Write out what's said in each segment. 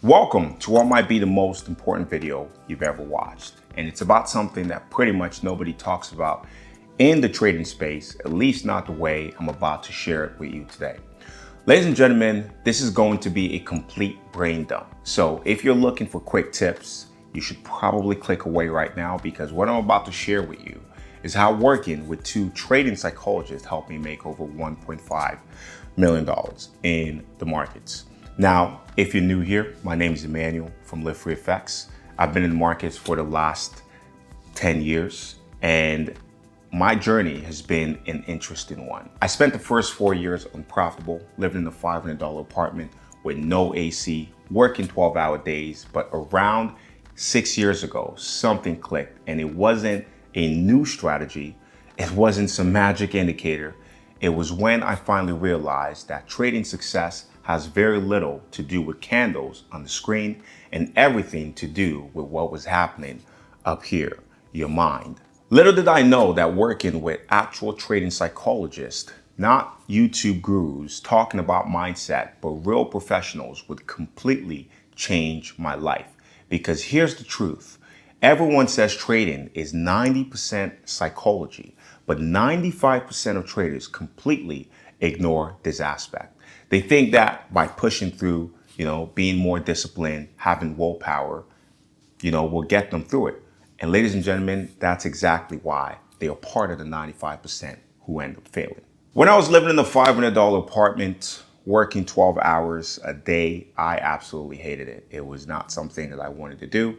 Welcome to what might be the most important video you've ever watched. And it's about something that pretty much nobody talks about in the trading space, at least not the way I'm about to share it with you today. Ladies and gentlemen, this is going to be a complete brain dump. So if you're looking for quick tips, you should probably click away right now, because what I'm about to share with you is how working with two trading psychologists helped me make over $1.5 million in the markets. Now, if you're new here, my name is Emmanuel from LiveFree Effects. I've been in the markets for the last 10 years, and my journey has been an interesting one. I spent the first 4 years unprofitable, living in a $500 apartment with no AC, working 12-hour days. But around 6 years ago, something clicked, and it wasn't a new strategy. It wasn't some magic indicator. It was when I finally realized that trading success has very little to do with candles on the screen and everything to do with what was happening up here, your mind. Little did I know that working with actual trading psychologists, not YouTube gurus talking about mindset, but real professionals, would completely change my life. Because here's the truth. Everyone says trading is 90% psychology, but 95% of traders completely ignore this aspect. They think that by pushing through, being more disciplined, having willpower, will get them through it. And ladies and gentlemen, that's exactly why they are part of the 95% who end up failing. When I was living in a $500 apartment, working 12 hours a day, I absolutely hated it. It was not something that I wanted to do,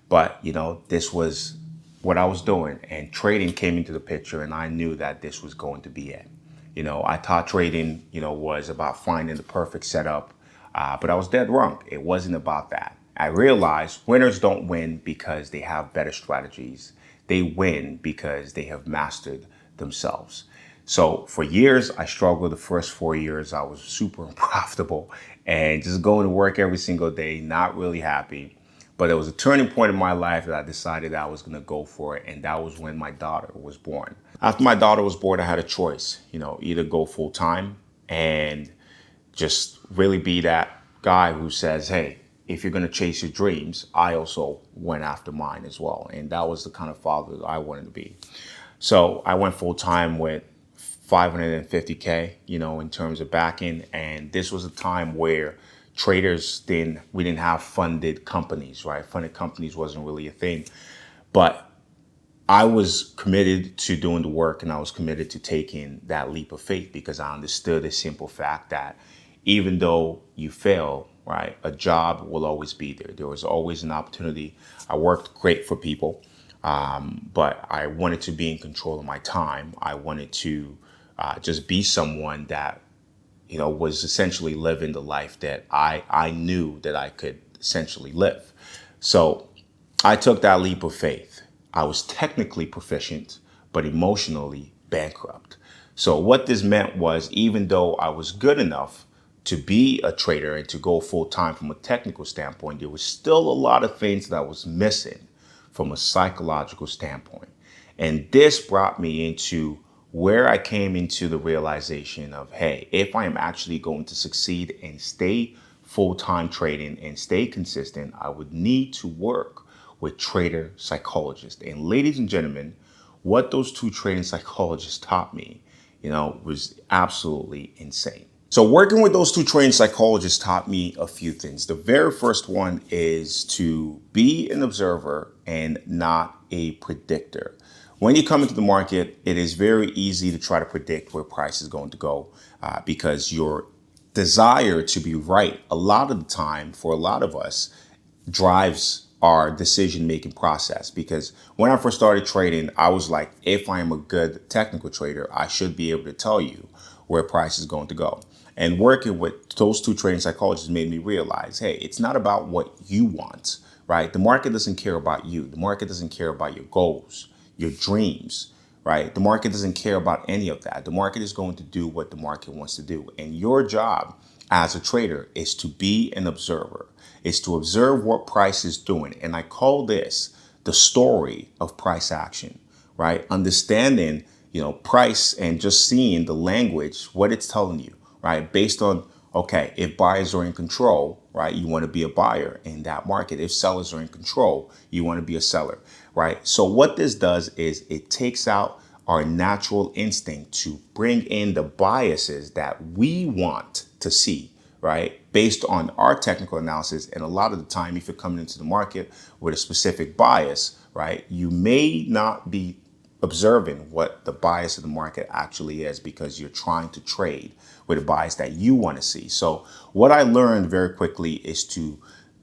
but this was what I was doing, and trading came into the picture, and I knew that this was going to be it. I thought trading, was about finding the perfect setup, but I was dead wrong. It wasn't about that. I realized winners don't win because they have better strategies. They win because they have mastered themselves. So for years, I struggled. The first 4 years, I was super unprofitable and just going to work every single day, not really happy. But there was a turning point in my life that I decided I was going to go for it. And that was when my daughter was born. After my daughter was born, I had a choice, either go full time and just really be that guy who says, hey, if you're going to chase your dreams, I also went after mine as well. And that was the kind of father that I wanted to be. So I went full time with 550K, in terms of backing. And this was a time where we didn't have funded companies, right? Funded companies wasn't really a thing, but I was committed to doing the work, and I was committed to taking that leap of faith, because I understood the simple fact that even though you fail, right, a job will always be there. There was always an opportunity. I worked great for people, but I wanted to be in control of my time. I wanted to just be someone that was essentially living the life that I knew that I could essentially live. So I took that leap of faith. I was technically proficient, but emotionally bankrupt. So what this meant was, even though I was good enough to be a trader and to go full time from a technical standpoint, there was still a lot of things that I was missing from a psychological standpoint. And this brought me into where I came into the realization of, hey, if I am actually going to succeed and stay full-time trading and stay consistent, I would need to work with trader psychologists. And ladies and gentlemen, what those two trading psychologists taught me, was absolutely insane. So working with those two trading psychologists taught me a few things. The very first one is to be an observer and not a predictor. When you come into the market, it is very easy to try to predict where price is going to go, because your desire to be right a lot of the time, for a lot of us, drives our decision-making process. Because when I first started trading, I was like, if I am a good technical trader, I should be able to tell you where price is going to go. And working with those two trading psychologists made me realize, hey, it's not about what you want, right? The market doesn't care about you. The market doesn't care about your goals, your dreams, right? The market doesn't care about any of that. The market is going to do what the market wants to do. And your job as a trader is to be an observer, is to observe what price is doing. And I call this the story of price action, right? Understanding, price, and just seeing the language, what it's telling you, right? Based on Okay, if buyers are in control, right, you want to be a buyer in that market. If sellers are in control, you want to be a seller, right? So what this does is it takes out our natural instinct to bring in the biases that we want to see, right? Based on our technical analysis. And a lot of the time, if you're coming into the market with a specific bias, right, you may not be observing what the bias of the market actually is because you're trying to trade with a bias that you want to see. So what I learned very quickly is to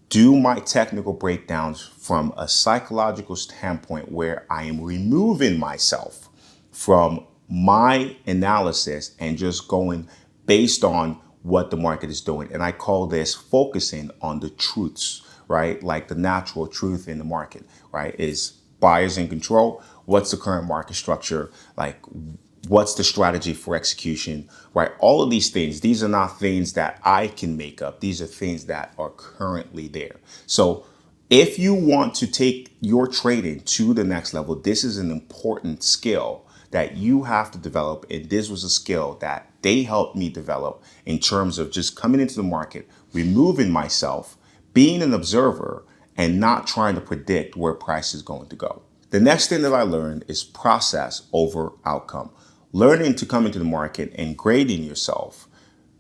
do my technical breakdowns from a psychological standpoint where I am removing myself from my analysis and just going based on what the market is doing. And I call this focusing on the truths, right? Like the natural truth in the market, right? Is buyers in control? What's the current market structure? Like, what's the strategy for execution, right? All of these things, these are not things that I can make up. These are things that are currently there. So if you want to take your trading to the next level, this is an important skill that you have to develop. And this was a skill that they helped me develop in terms of just coming into the market, removing myself, being an observer, and not trying to predict where price is going to go. The next thing that I learned is process over outcome. Learning to come into the market and grading yourself,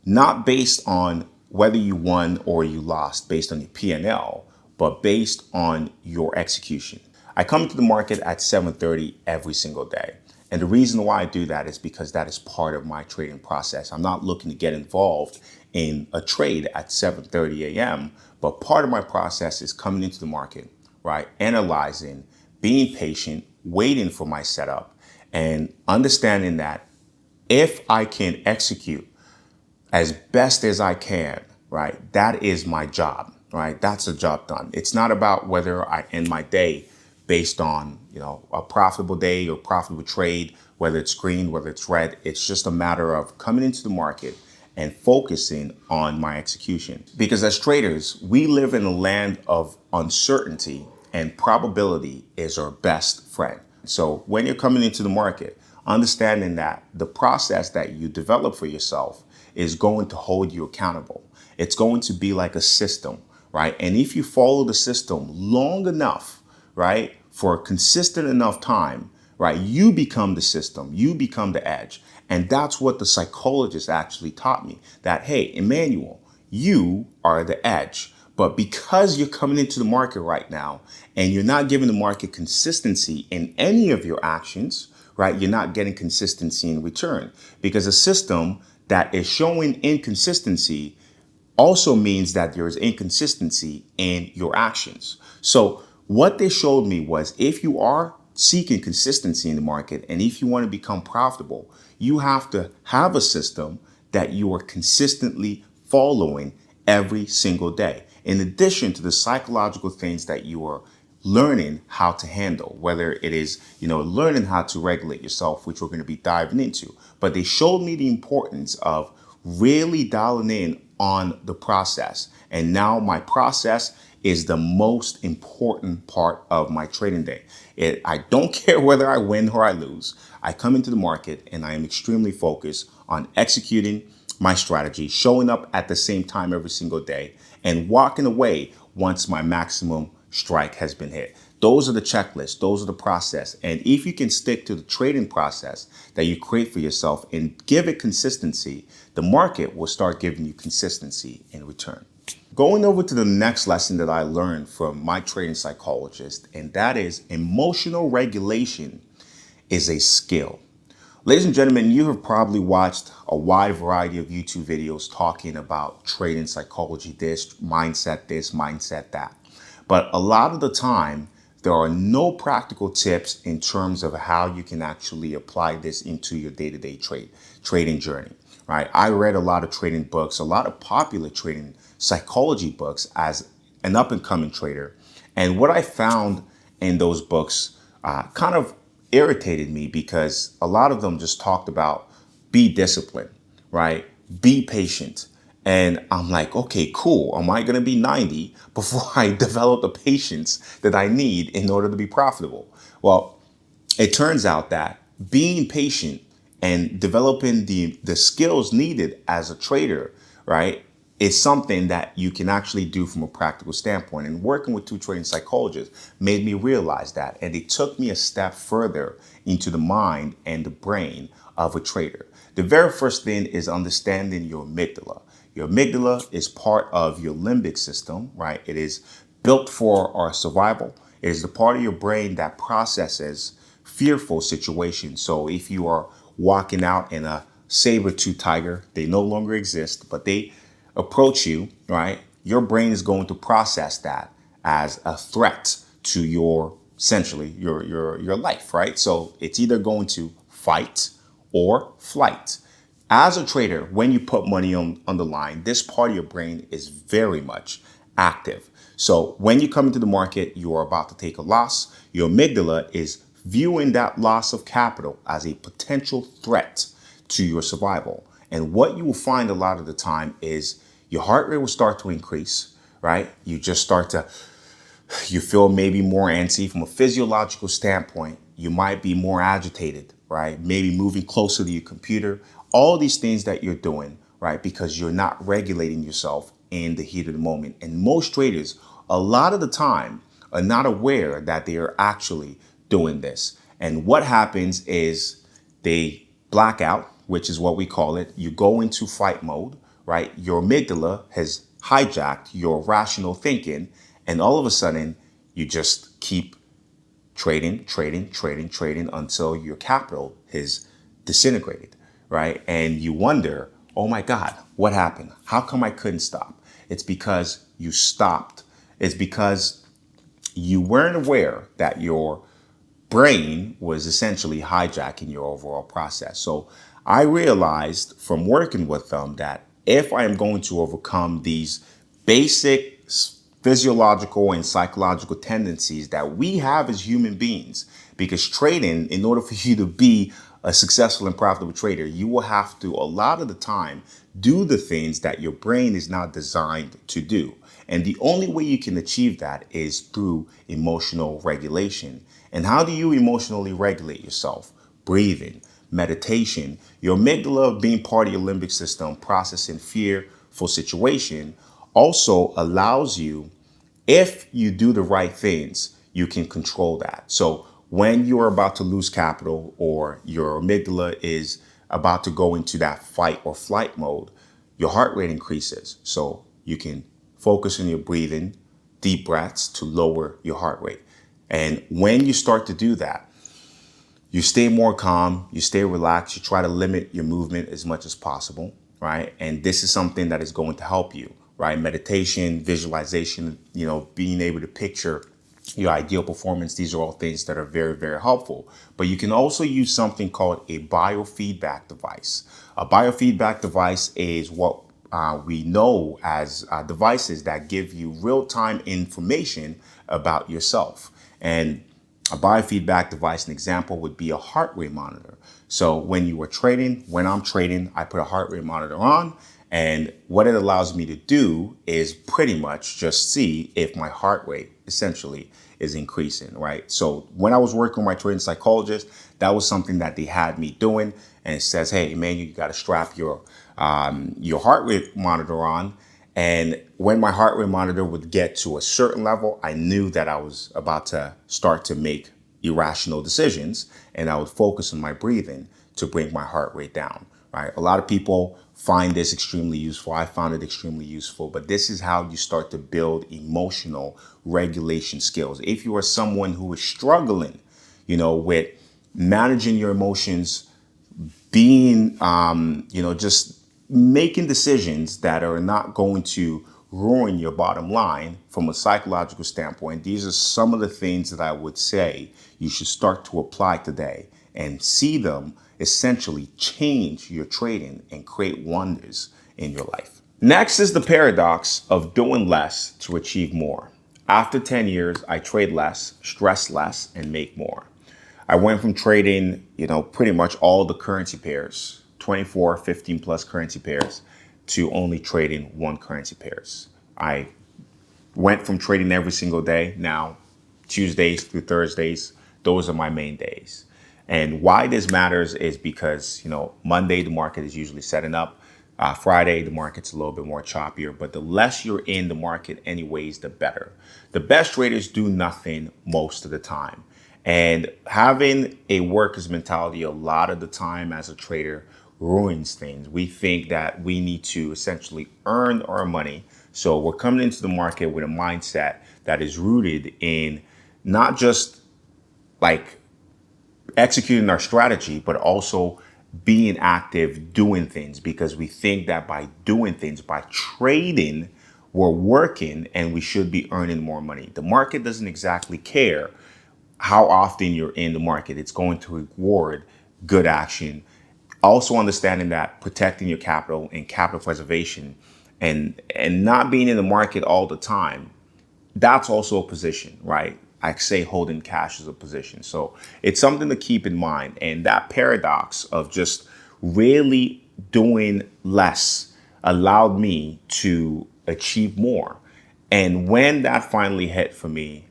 not based on whether you won or you lost based on your P&L, but based on your execution. I come into the market at 7:30 every single day. And the reason why I do that is because that is part of my trading process. I'm not looking to get involved in a trade at 7:30 a.m., but part of my process is coming into the market, right? Analyzing, being patient, waiting for my setup, and understanding that if I can execute as best as I can, right, that is my job, right? That's a job done. It's not about whether I end my day based on, a profitable day or profitable trade, whether it's green, whether it's red. It's just a matter of coming into the market and focusing on my execution. Because as traders, we live in a land of uncertainty, and probability is our best friend. So when you're coming into the market, understanding that the process that you develop for yourself is going to hold you accountable. It's going to be like a system, right? And if you follow the system long enough, right, for a consistent enough time, right, you become the system, you become the edge. And that's what the psychologist actually taught me, that, hey, Emmanuel, you are the edge. But because you're coming into the market right now and you're not giving the market consistency in any of your actions, right, you're not getting consistency in return, because a system that is showing inconsistency also means that there is inconsistency in your actions. So what they showed me was, if you are seeking consistency in the market and if you want to become profitable, you have to have a system that you are consistently following every single day, in addition to the psychological things that you are learning how to handle, whether it is, learning how to regulate yourself, which we're going to be diving into. But they showed me the importance of really dialing in on the process. And now my process is the most important part of my trading day. I don't care whether I win or I lose. I come into the market and I am extremely focused on executing my strategy, showing up at the same time every single day, and walking away once my maximum strike has been hit. Those are the checklists. Those are the process. And if you can stick to the trading process that you create for yourself and give it consistency, the market will start giving you consistency in return. Going over to the next lesson that I learned from my trading psychologist, and that is emotional regulation is a skill. Ladies and gentlemen, you have probably watched a wide variety of YouTube videos talking about trading psychology, this, mindset that. But a lot of the time, there are no practical tips in terms of how you can actually apply this into your day-to-day trading journey, right? I read a lot of trading books, a lot of popular trading psychology books as an up-and-coming trader. And what I found in those books kind of irritated me, because a lot of them just talked about be disciplined, right? Be patient. And I'm like, okay, cool. Am I going to be 90 before I develop the patience that I need in order to be profitable? Well, it turns out that being patient and developing the skills needed as a trader, right, is something that you can actually do from a practical standpoint. And working with two trading psychologists made me realize that. And it took me a step further into the mind and the brain of a trader. The very first thing is understanding your amygdala. Your amygdala is part of your limbic system, right? It is built for our survival. It is the part of your brain that processes fearful situations. So if you are walking out in a saber-tooth tiger, they no longer exist, but they approach you, right? Your brain is going to process that as a threat to your essentially your life, right? So it's either going to fight or flight. As a trader, when you put money on the line, this part of your brain is very much active. So when you come into the market, you are about to take a loss. Your amygdala is viewing that loss of capital as a potential threat to your survival. And what you will find a lot of the time is your heart rate will start to increase, right? You just start to, you feel maybe more antsy from a physiological standpoint. You might be more agitated, right? Maybe moving closer to your computer. All these things that you're doing, right? Because you're not regulating yourself in the heat of the moment. And most traders, a lot of the time, are not aware that they are actually doing this. And what happens is they black out, which is what we call it. You go into fight mode, right? Your amygdala has hijacked your rational thinking, and all of a sudden, you just keep trading until your capital is disintegrated, right? And you wonder, oh my God, what happened? How come I couldn't stop? It's because you stopped. It's because you weren't aware that your brain was essentially hijacking your overall process. So I realized from working with them that if I am going to overcome these basic physiological and psychological tendencies that we have as human beings, because trading, in order for you to be a successful and profitable trader, you will have to, a lot of the time, do the things that your brain is not designed to do. And the only way you can achieve that is through emotional regulation. And how do you emotionally regulate yourself? Breathing, meditation, your amygdala being part of your limbic system, processing fearful situation, also allows you, if you do the right things, you can control that. So when you're about to lose capital or your amygdala is about to go into that fight or flight mode, your heart rate increases. So you can focus on your breathing, deep breaths to lower your heart rate. And when you start to do that, you stay more calm, you stay relaxed, you try to limit your movement as much as possible, right? And this is something that is going to help you, right? Meditation, visualization, being able to picture your ideal performance. These are all things that are very, very helpful. But you can also use something called a biofeedback device. A biofeedback device is what we know as devices that give you real-time information about yourself. And a biofeedback device, an example would be a heart rate monitor. So when you are trading, when I'm trading, I put a heart rate monitor on, and what it allows me to do is pretty much just see if my heart rate essentially is increasing, right? So when I was working with my trading psychologist, that was something that they had me doing. And it says, hey, man, you got to strap your heart rate monitor on. And when my heart rate monitor would get to a certain level, I knew that I was about to start to make irrational decisions, and I would focus on my breathing to bring my heart rate down, right? A lot of people find this extremely useful. I found it extremely useful, but this is how you start to build emotional regulation skills. If you are someone who is struggling, with managing your emotions, being, just making decisions that are not going to ruin your bottom line from a psychological standpoint, these are some of the things that I would say you should start to apply today and see them essentially change your trading and create wonders in your life. Next is the paradox of doing less to achieve more. After 10 years, I trade less, stress less, and make more. I went from trading, pretty much all the currency pairs, 24, 15 plus currency pairs, to only trading one currency pairs. I went from trading every single day. Now, Tuesdays through Thursdays, those are my main days. And why this matters is because, Monday, the market is usually setting up. Friday, the market's a little bit more choppier, but the less you're in the market anyways, the better. The best traders do nothing most of the time. And having a worker's mentality a lot of the time as a trader ruins things. We think that we need to essentially earn our money. So we're coming into the market with a mindset that is rooted in not just like executing our strategy, but also being active, doing things, because we think that by doing things, by trading, we're working and we should be earning more money. The market doesn't exactly care how often you're in the market. It's going to reward good action. Also understanding that protecting your capital and capital preservation and not being in the market all the time, that's also a position, right? I say holding cash is a position. So it's something to keep in mind. And that paradox of just really doing less allowed me to achieve more. And when that finally hit for me,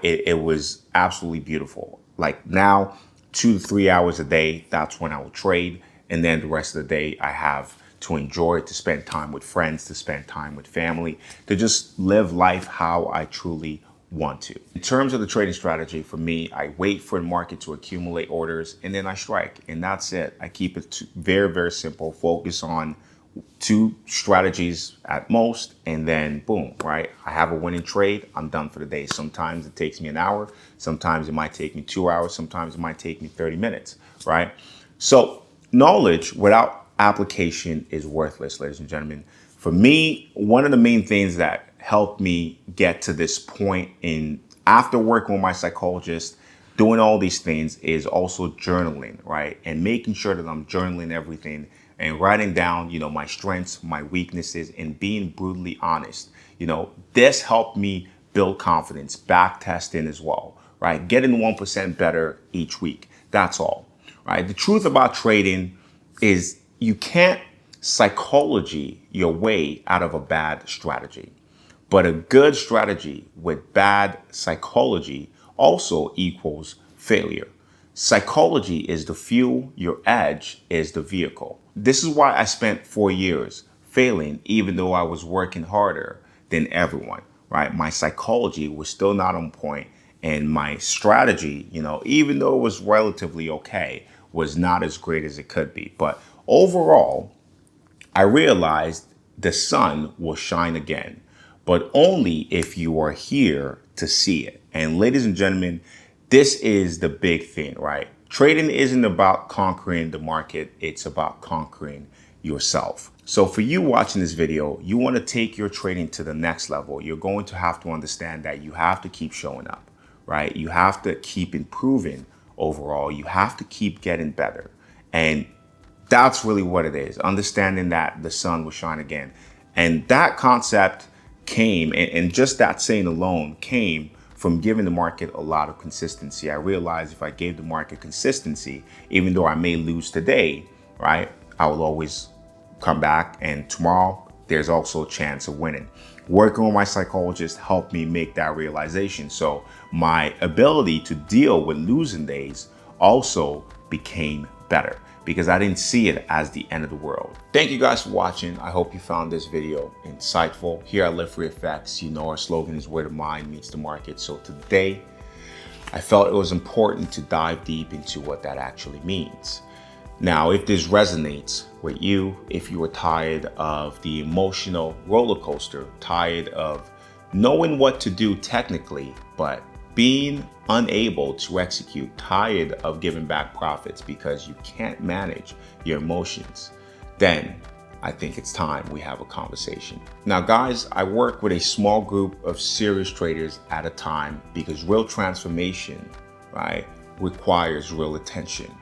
it was absolutely beautiful. Like now, 2 to 3 hours a day, that's when I will trade. And then the rest of the day I have to enjoy, to spend time with friends, to spend time with family, to just live life how I truly want to. In terms of the trading strategy, for me, I wait for the market to accumulate orders and then I strike. And that's it. I keep it very, very simple. Focus on 2 strategies at most, and then boom, right? I have a winning trade. I'm done for the day. Sometimes it takes me an hour. Sometimes it might take me 2 hours. Sometimes it might take me 30 minutes, right? So knowledge without application is worthless, ladies and gentlemen. For me, one of the main things that helped me get to this point in after working with my psychologist, doing all these things, is also journaling, right? And making sure that I'm journaling everything and writing down, my strengths, my weaknesses, and being brutally honest. This helped me build confidence, back testing as well, right? Getting 1% better each week. That's all, right? The truth about trading is you can't psychology your way out of a bad strategy. But a good strategy with bad psychology also equals failure. Psychology is the fuel, your edge is the vehicle. This is why I spent 4 years failing, even though I was working harder than everyone, right? My psychology was still not on point, and my strategy, even though it was relatively okay, was not as great as it could be. But overall, I realized the sun will shine again, but only if you are here to see it. And ladies and gentlemen, this is the big thing, right? Trading isn't about conquering the market. It's about conquering yourself. So for you watching this video, you want to take your trading to the next level. You're going to have to understand that you have to keep showing up, right? You have to keep improving overall. You have to keep getting better. And that's really what it is. Understanding that the sun will shine again. And that concept came, and just that saying alone came from giving the market a lot of consistency. I realized if I gave the market consistency, even though I may lose today, right, I will always come back, and tomorrow there's also a chance of winning. Working with my psychologist helped me make that realization. So my ability to deal with losing days also became better, because I didn't see it as the end of the world. Thank you guys for watching. I hope you found this video insightful. Here at LiveFree Effects, our slogan is where the mind meets the market. So today, I felt it was important to dive deep into what that actually means. Now, if this resonates with you, if you are tired of the emotional roller coaster, tired of knowing what to do technically, but being unable to execute, tired of giving back profits because you can't manage your emotions, then I think it's time we have a conversation. Now, guys, I work with a small group of serious traders at a time because real transformation, right, requires real attention.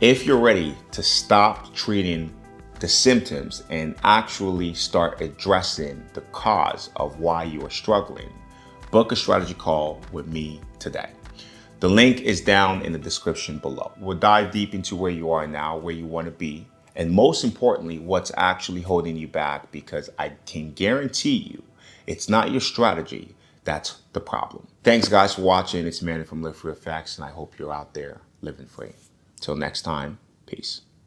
If you're ready to stop treating the symptoms and actually start addressing the cause of why you are struggling, book a strategy call with me today. The link is down in the description below. We'll dive deep into where you are now, where you want to be, and most importantly, what's actually holding you back, because I can guarantee you it's not your strategy that's the problem. Thanks, guys, for watching. It's Manny from LiveFree Effects, and I hope you're out there living free. Till next time, peace.